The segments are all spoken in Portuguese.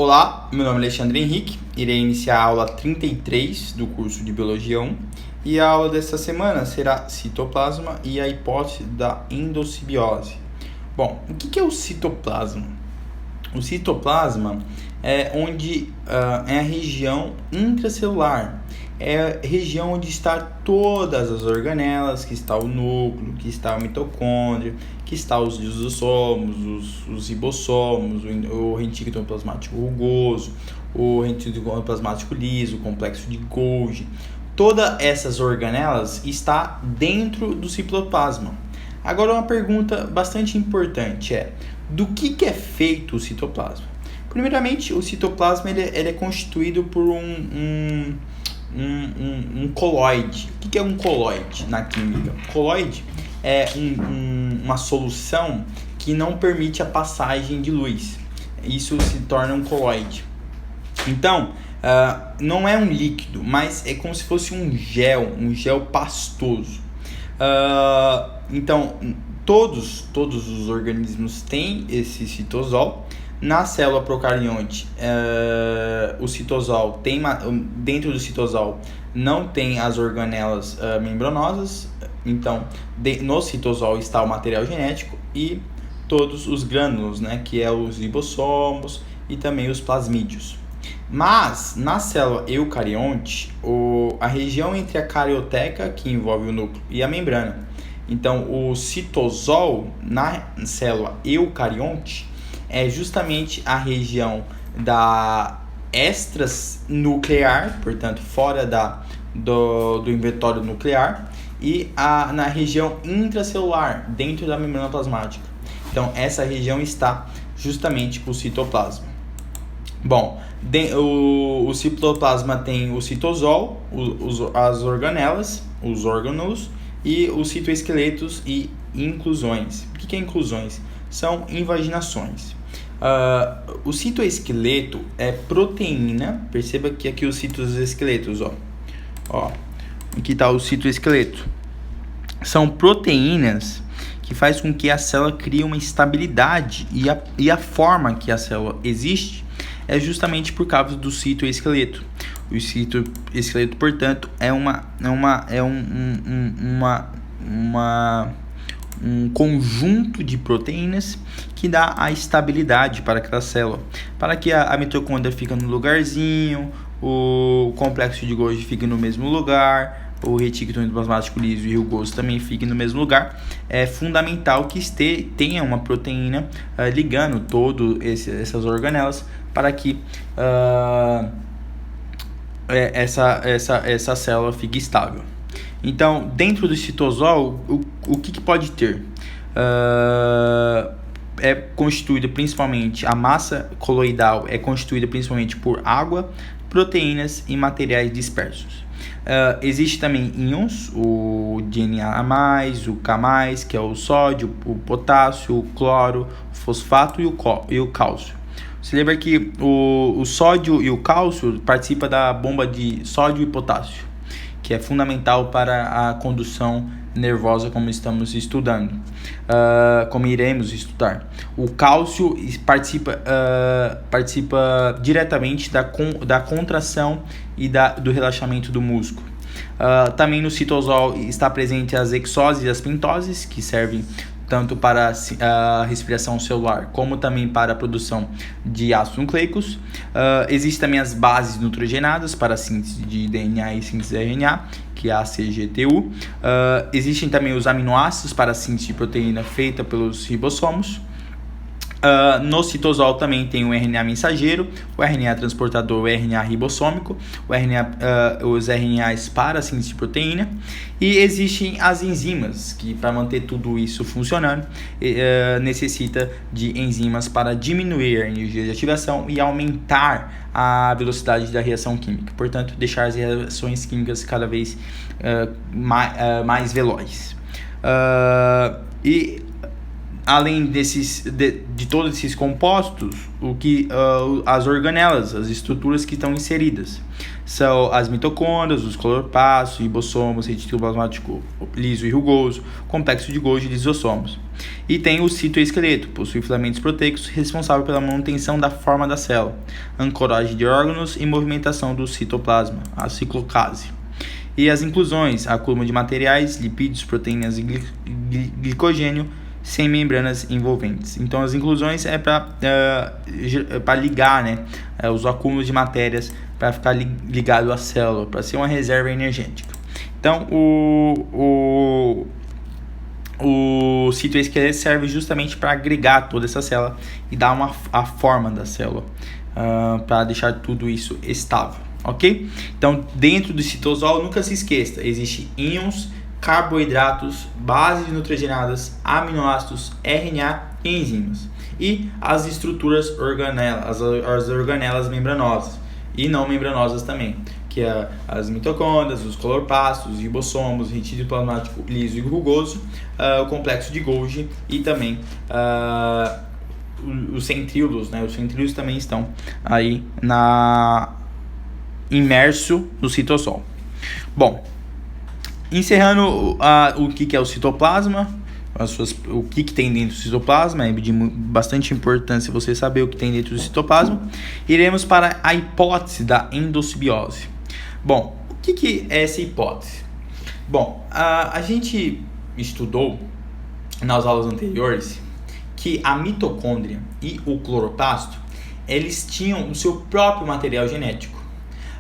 Olá, meu nome é Alexandre Henrique, irei iniciar a aula 33 do curso de Biologia 1 e a aula desta semana será citoplasma e a hipótese da endossimbiose. Bom, o que é o citoplasma? O citoplasma é é a região intracelular, é a região onde está todas as organelas, que está o núcleo, que está o mitocôndrio, que está os lisossomos, os ribossomos, o retículo plasmático rugoso, o retículo plasmático liso, o complexo de Golgi. Todas essas organelas está dentro do citoplasma. Agora uma pergunta bastante importante é: do que é feito o citoplasma? Primeiramente, o citoplasma ele é constituído por um coloide. O que é um coloide na química? Coloide é uma solução que não permite a passagem de luz. Isso se torna um coloide. Então, não é um líquido, mas é como se fosse um gel pastoso. Então, todos os organismos têm esse citosol. Na célula procarionte, o citosol dentro do citosol não tem as organelas membranosas. Então, no citosol está o material genético e todos os grânulos, né, que é os ribossomos e também os plasmídeos. Mas na célula eucarionte, a região entre a carioteca, que envolve o núcleo, e a membrana. Então, o citosol na célula eucarionte é justamente a região da extranuclear, portanto, fora do inventório nuclear, e na região intracelular, dentro da membrana plasmática. Então, essa região está justamente com o citoplasma. Bom, o citoplasma tem o citosol, as organelas, os órgãos e os citoesqueletos e inclusões. O que é inclusões? São invaginações. O citoesqueleto é proteína. Perceba que aqui os citoesqueletos, aqui está o citoesqueleto. São proteínas que faz com que a célula crie uma estabilidade e a forma que a célula existe é justamente por causa do citoesqueleto. O citoesqueleto, portanto, é um conjunto de proteínas que dá a estabilidade para aquela célula, para que a mitocôndria fique no lugarzinho, o complexo de Golgi fique no mesmo lugar, o retículo endoplasmático liso e rugoso também fiquem no mesmo lugar. É fundamental que tenha uma proteína ligando todas essas organelas para que essa célula fique estável. Então, dentro do citosol, o que pode ter? É constituído principalmente, a massa coloidal é constituída principalmente por água, proteínas e materiais dispersos. Existe também íons, o DNA+, o K+, que é o sódio, o potássio, o cloro, o fosfato e o cálcio. Você lembra que o sódio e o cálcio participam da bomba de sódio e potássio, que é fundamental para a condução nervosa, como estamos estudando, como iremos estudar. O cálcio participa diretamente da contração e do relaxamento do músculo. Também no citosol está presente as hexoses e as pentoses, que servem tanto para a respiração celular como também para a produção de ácidos nucleicos. Existem também as bases nitrogenadas para a síntese de DNA e síntese de RNA, que é a CGTU. Existem também os aminoácidos para a síntese de proteína feita pelos ribossomos. No citosol também tem o RNA mensageiro, o RNA transportador, o RNA ribossômico, os RNAs para a síntese de proteína, e existem as enzimas, que para manter tudo isso funcionando, necessita de enzimas para diminuir a energia de ativação e aumentar a velocidade da reação química, portanto, deixar as reações químicas cada vez mais velozes. além de todos esses compostos, as organelas, as estruturas que estão inseridas, são as mitocôndrias, os cloroplastos, ribossomos, retículo plasmático liso e rugoso, complexo de Golgi e lisossomos. E tem o citoesqueleto, possui filamentos proteicos responsável pela manutenção da forma da célula, ancoragem de órgãos e movimentação do citoplasma, a ciclocase. E as inclusões, acúmulo de materiais, lipídios, proteínas e glicogênio sem membranas envolventes. Então as inclusões é para ligar, né, os acúmulos de matérias para ficar ligado à célula, para ser uma reserva energética. Então o citoesqueleto serve justamente para agregar toda essa célula e dar a forma da célula, para deixar tudo isso estável, ok? Então dentro do citosol, nunca se esqueça, existem íons, carboidratos, bases nitrogenadas, aminoácidos, RNA e enzimas. E as estruturas organelas, as organelas membranosas e não membranosas também, que é as mitocôndrias, os cloroplastos, os ribossomos, retículo plasmático liso e rugoso, o complexo de Golgi e também os centríolos, né? Os centríolos também estão aí imerso no citosol. Bom, encerrando o que é o citoplasma, o que tem dentro do citoplasma, é de bastante importância você saber o que tem dentro do citoplasma. Iremos para a hipótese da endossimbiose. Bom, o que é essa hipótese? Bom, a gente estudou nas aulas anteriores que a mitocôndria e o cloroplasto, eles tinham o seu próprio material genético.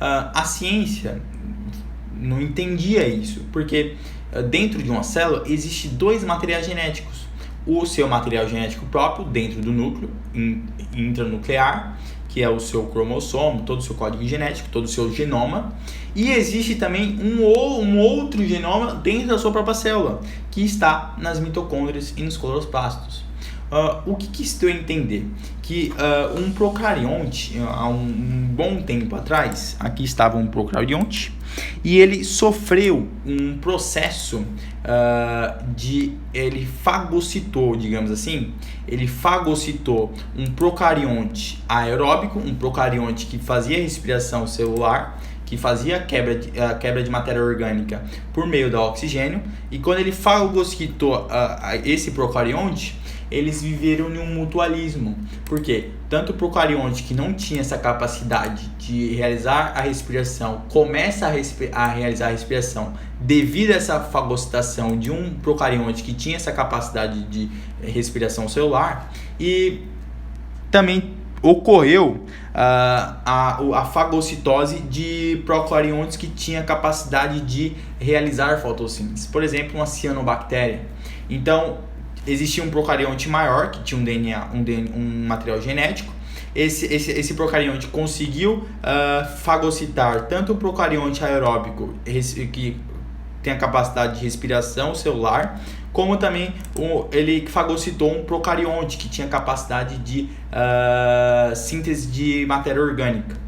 A ciência não entendia isso, porque dentro de uma célula existe dois materiais genéticos: o seu material genético próprio dentro do núcleo intranuclear, que é o seu cromossomo, todo o seu código genético, todo o seu genoma, e existe também um outro genoma dentro da sua própria célula, que está nas mitocôndrias e nos cloroplastos. O que isso deu a entender? Que um procarionte, há um bom tempo atrás, aqui estava um procarionte, e ele sofreu um processo ele fagocitou, digamos assim, ele fagocitou um procarionte aeróbico, um procarionte que fazia respiração celular, que fazia a quebra de matéria orgânica por meio do oxigênio, e quando ele fagocitou esse procarionte, eles viveram em um mutualismo, porque tanto o procarionte que não tinha essa capacidade de realizar a respiração começa a realizar a respiração devido a essa fagocitação de um procarionte que tinha essa capacidade de respiração celular, e também ocorreu a fagocitose de procariontes que tinha capacidade de realizar fotossíntese, por exemplo, uma cianobactéria. Então existia um procarionte maior que tinha um DNA, um material genético. Esse procarionte conseguiu fagocitar tanto o procarionte aeróbico, que tem a capacidade de respiração celular, como também ele fagocitou um procarionte que tinha capacidade de síntese de matéria orgânica.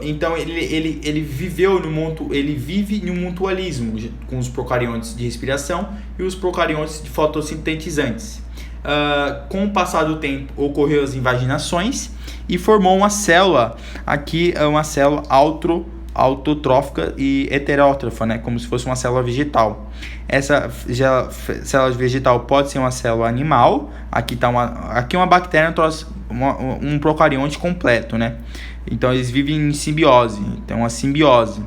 Então ele vive em um mutualismo com os procariontes de respiração e os procariontes de fotossintetizantes. Com o passar do tempo ocorreu as invaginações e formou uma célula, aqui é uma célula autotrófica e heterótrofa, né? Como se fosse uma célula vegetal. Essa célula vegetal pode ser uma célula animal. Aqui uma bactéria trouxe um procarionte completo, né? Então eles vivem em simbiose, então uma simbiose.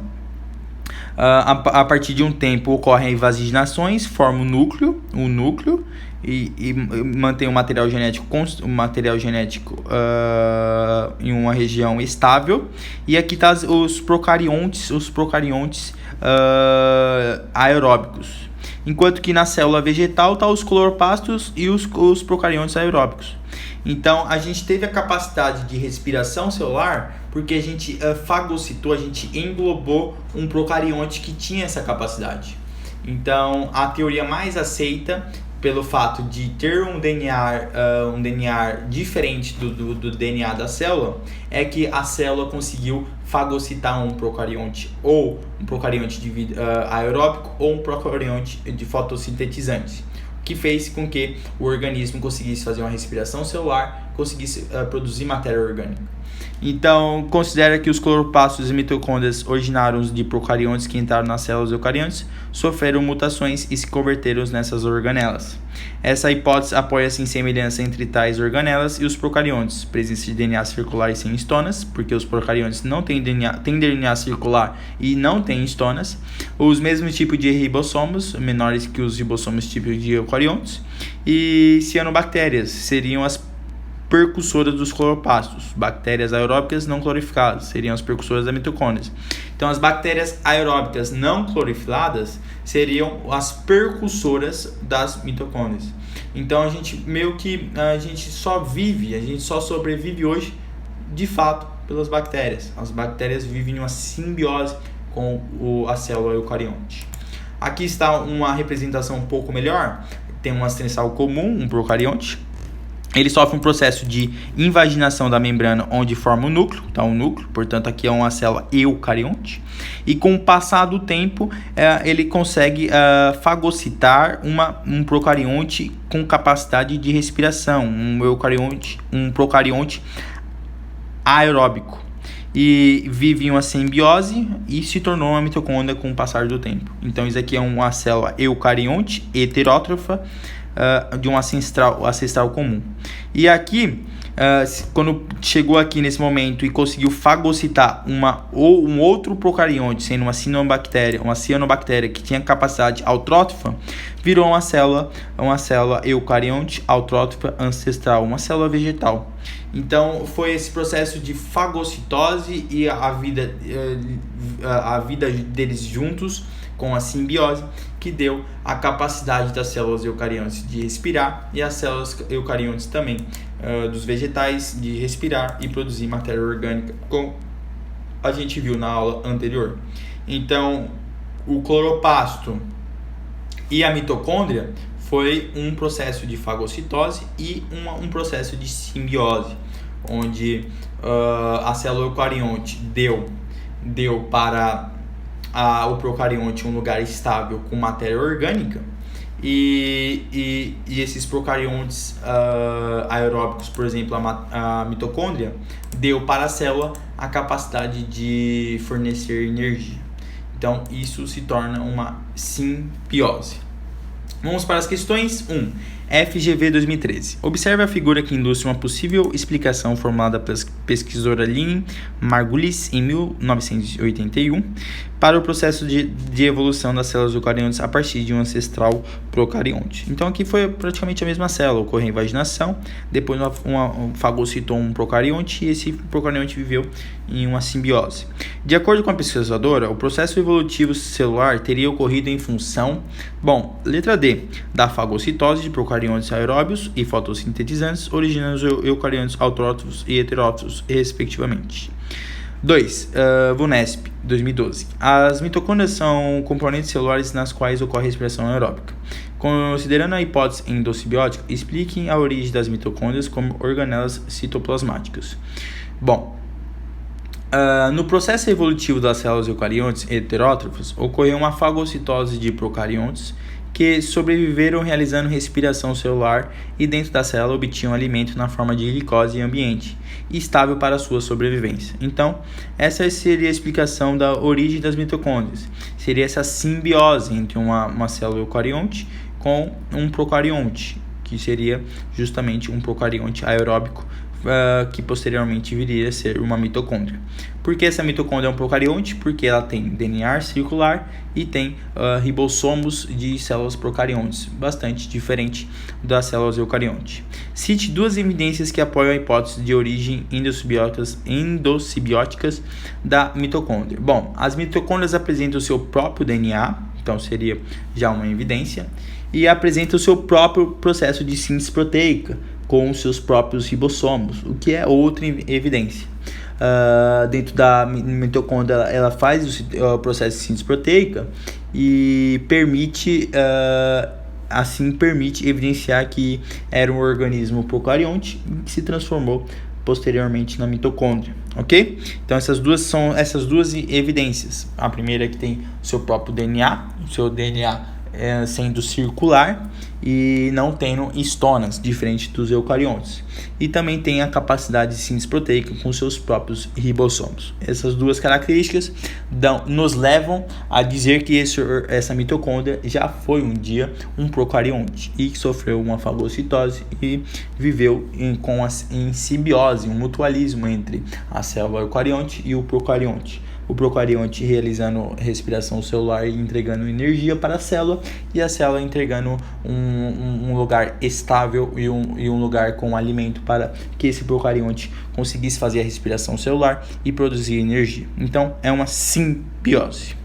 A partir de um tempo ocorrem invaginações, forma o núcleo e mantém o material genético em uma região estável. E aqui tá os procariontes aeróbicos, enquanto que na célula vegetal tá os cloroplastos e os procariontes aeróbicos. Então a gente teve a capacidade de respiração celular porque a gente fagocitou, a gente englobou um procarionte que tinha essa capacidade. Então a teoria mais aceita, pelo fato de ter um DNA diferente do DNA da célula, é que a célula conseguiu fagocitar um procarionte, ou um procarionte aeróbico ou um procarionte de fotossintetizante. que fez com que o organismo conseguisse fazer uma respiração celular, conseguisse produzir matéria orgânica. Então, considera que os cloroplastos e mitocôndrias originados de procariontes que entraram nas células eucariontes sofreram mutações e se converteram nessas organelas. Essa hipótese apoia-se em semelhança entre tais organelas e os procariontes, presença de DNA circular e sem estonas, porque os procariontes não têm DNA circular e não têm estonas, os mesmos tipos de ribossomos, menores que os ribossomos típicos de eucariontes, e cianobactérias seriam as percussoras dos cloroplastos. Bactérias aeróbicas não clorifiladas seriam as percussoras das mitocôndrias. Então, as bactérias aeróbicas não clorifiladas seriam as percussoras das mitocôndrias. Então, a gente só sobrevive hoje, de fato, pelas bactérias. As bactérias vivem em uma simbiose com a célula eucarionte. Aqui está uma representação um pouco melhor. Tem um astrensal comum, um procarionte. Ele sofre um processo de invaginação da membrana, onde forma o núcleo, portanto aqui é uma célula eucarionte, e com o passar do tempo ele consegue fagocitar um procarionte com capacidade de respiração, um procarionte aeróbico, e vive em uma simbiose e se tornou uma mitocôndria com o passar do tempo. Então isso aqui é uma célula eucarionte heterótrofa, de um ancestral comum. E aqui, quando chegou aqui nesse momento e conseguiu fagocitar um outro procarionte, sendo uma cianobactéria que tinha capacidade autrótrofa, virou uma célula eucarionte autrótrofa ancestral, uma célula vegetal. Então foi esse processo de fagocitose e a vida deles juntos com a simbiose que deu a capacidade das células eucariontes de respirar e as células eucariontes também dos vegetais de respirar e produzir matéria orgânica, como a gente viu na aula anterior. Então, o cloroplasto e a mitocôndria foi um processo de fagocitose e um processo de simbiose, onde a célula eucarionte deu para o procarionte um lugar estável com matéria orgânica, e esses procariontes aeróbicos, por exemplo, a mitocôndria, deu para a célula a capacidade de fornecer energia. Então, isso se torna uma simbiose. Vamos para as questões. 1. FGV 2013. Observe a figura que induz uma possível explicação formulada pela pesquisadora Lynn Margulis em 1981 para o processo de evolução das células eucariontes a partir de um ancestral procarionte. Então aqui foi praticamente a mesma célula, ocorreu a invaginação, depois fagocitou um procarionte e esse procarionte viveu em uma simbiose. De acordo com a pesquisadora, o processo evolutivo celular teria ocorrido em função, letra D, da fagocitose de procariontes aeróbios e fotossintetizantes, originando os eucariontes autrótrofos e heterótrofos, respectivamente. 2. VUNESP, 2012. As mitocôndrias são componentes celulares nas quais ocorre a respiração aeróbica. Considerando a hipótese endossimbiótica, expliquem a origem das mitocôndrias como organelas citoplasmáticas. No processo evolutivo das células eucariontes heterótrofas, ocorreu uma fagocitose de procariontes que sobreviveram realizando respiração celular e dentro da célula obtinham alimento na forma de glicose em ambiente estável para sua sobrevivência. Então, essa seria a explicação da origem das mitocôndrias. Seria essa simbiose entre uma célula eucarionte com um procarionte, que seria justamente um procarionte aeróbico, que posteriormente viria a ser uma mitocôndria. Por que essa mitocôndria é um procarionte? Porque ela tem DNA circular e tem ribossomos de células procariontes, bastante diferente das células eucariontes. Cite duas evidências que apoiam a hipótese de origem endossimbióticas da mitocôndria. As mitocôndrias apresentam o seu próprio DNA, então seria já uma evidência, e apresentam o seu próprio processo de síntese proteica, com os seus próprios ribossomos, o que é outra evidência. Dentro da mitocôndria, ela faz o processo de síntese proteica e permite evidenciar que era um organismo procarionte que se transformou posteriormente na mitocôndria, ok? Então essas duas evidências. A primeira é que tem o seu próprio DNA, o seu DNA sendo circular e não tendo estonas, diferente dos eucariontes. E também tem a capacidade de síntese proteica com seus próprios ribossomos. Essas duas características nos levam a dizer que essa mitocôndria já foi um dia um procarionte e que sofreu uma fagocitose e viveu em simbiose, um mutualismo entre a célula eucarionte e o procarionte. O procarionte realizando respiração celular e entregando energia para a célula, e a célula entregando um lugar estável e um lugar com alimento para que esse procarionte conseguisse fazer a respiração celular e produzir energia. Então, é uma simbiose.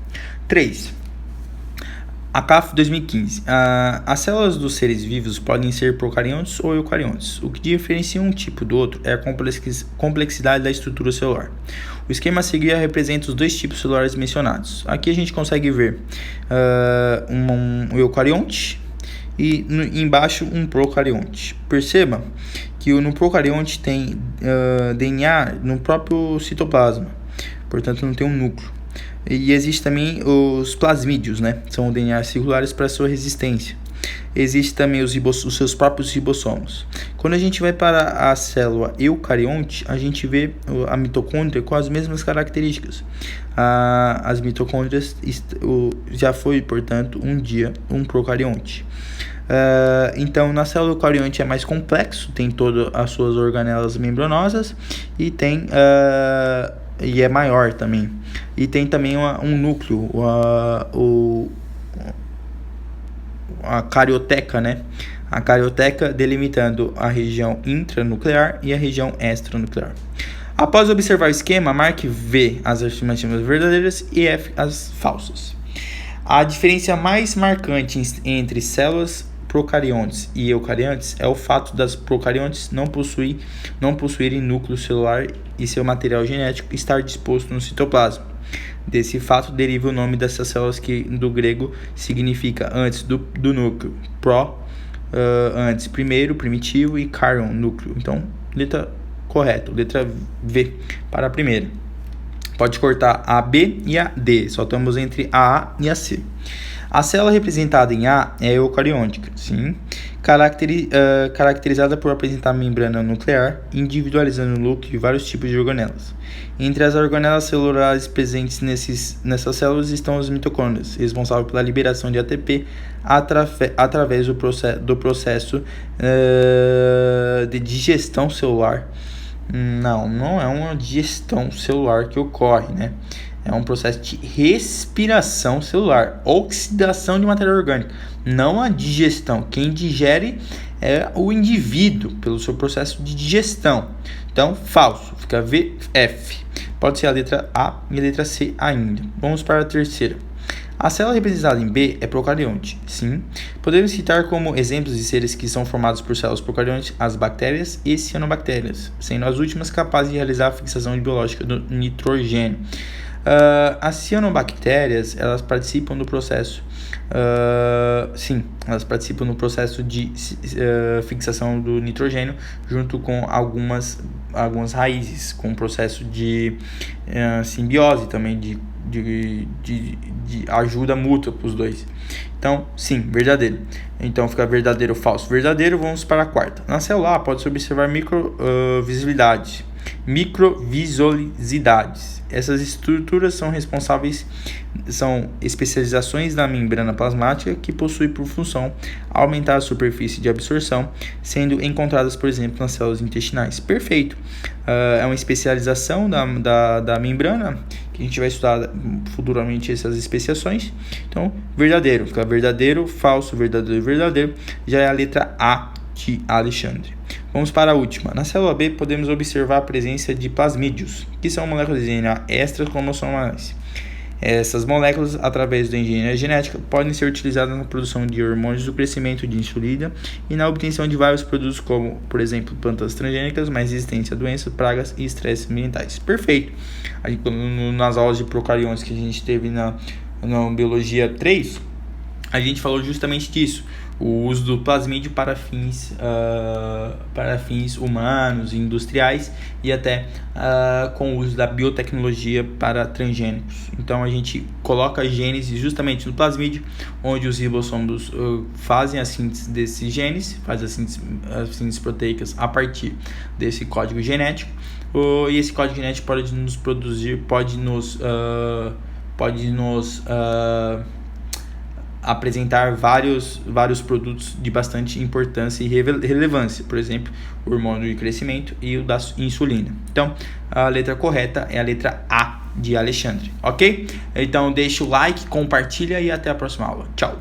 3. A CAF 2015. As células dos seres vivos podem ser procariontes ou eucariontes. O que diferencia um tipo do outro é a complexidade da estrutura celular. O esquema a seguir representa os dois tipos celulares mencionados. Aqui a gente consegue ver um eucarionte e embaixo um procarionte. Perceba que no procarionte tem DNA no próprio citoplasma, portanto não tem um núcleo. E existe também os plasmídeos, né? São DNA circulares para sua resistência. Existe também os seus próprios ribossomos. Quando a gente vai para a célula eucarionte, a gente vê a mitocôndria com as mesmas características. As mitocôndrias já foi, portanto, um dia um procarionte. Então, na célula eucarionte é mais complexo, tem todas as suas organelas membranosas e tem... e é maior também. E tem também um núcleo, a carioteca, né? A carioteca delimitando a região intranuclear e a região extranuclear. Após observar o esquema, marque V as estimativas verdadeiras e F as falsas. A diferença mais marcante entre células procariontes e eucariontes é o fato das procariontes não possuírem núcleo celular e seu material genético estar disposto no citoplasma. Desse fato deriva o nome dessas células, que do grego significa antes do núcleo, antes, primeiro, primitivo, e karion, núcleo. Então, letra correta, letra V para a primeira. Pode cortar a B e a D, só estamos entre a A e a C. A célula representada em A é eucariôtica, sim, caracterizada por apresentar membrana nuclear, individualizando o núcleo de vários tipos de organelas. Entre as organelas celulares presentes nessas células estão as mitocôndrias, responsáveis pela liberação de ATP através do processo de digestão celular. Não é uma digestão celular que ocorre, né? É um processo de respiração celular, oxidação de matéria orgânica, não a digestão. Quem digere é o indivíduo, pelo seu processo de digestão. Então, falso, fica VF. Pode ser a letra A e a letra C ainda. Vamos para a terceira. A célula representada em B é procarionte, sim. Podemos citar como exemplos de seres que são formados por células procariontes as bactérias e cianobactérias, sendo as últimas capazes de realizar a fixação biológica do nitrogênio. As cianobactérias, elas participam do processo, elas participam no processo de fixação do nitrogênio junto com algumas raízes, com o processo de simbiose também, de ajuda mútua para os dois. Então, sim, verdadeiro. Então fica verdadeiro ou falso. Verdadeiro, vamos para a quarta. Na célula A pode-se observar microvisualidades. Essas estruturas são especializações da membrana plasmática que possuem por função aumentar a superfície de absorção, sendo encontradas, por exemplo, nas células intestinais. Perfeito. É uma especialização da membrana, que a gente vai estudar futuramente essas especiações. Então, verdadeiro. Fica verdadeiro, falso, verdadeiro, verdadeiro. Já é a letra A de Alexandre. Vamos para a última. Na célula B, podemos observar a presença de plasmídeos, que são moléculas de DNA extra-cromossomais. Essas moléculas, através da engenharia genética, podem ser utilizadas na produção de hormônios do crescimento, de insulina e na obtenção de vários produtos, como, por exemplo, plantas transgênicas mais resistentes a doenças, pragas e estresses ambientais. Perfeito! Nas aulas de procariontes que a gente teve na Biologia 3, a gente falou justamente disso, o uso do plasmídio para fins humanos, industriais e até com o uso da biotecnologia para transgênicos. Então a gente coloca a gênese justamente no plasmídio, onde os ribossomos fazem a síntese desses genes, fazem as sínteses proteicas a partir desse código genético, e esse código genético pode nos apresentar vários produtos de bastante importância e relevância, por exemplo, o hormônio de crescimento e o da insulina. Então, a letra correta é a letra A de Alexandre, ok? Então, deixa o like, compartilha e até a próxima aula. Tchau!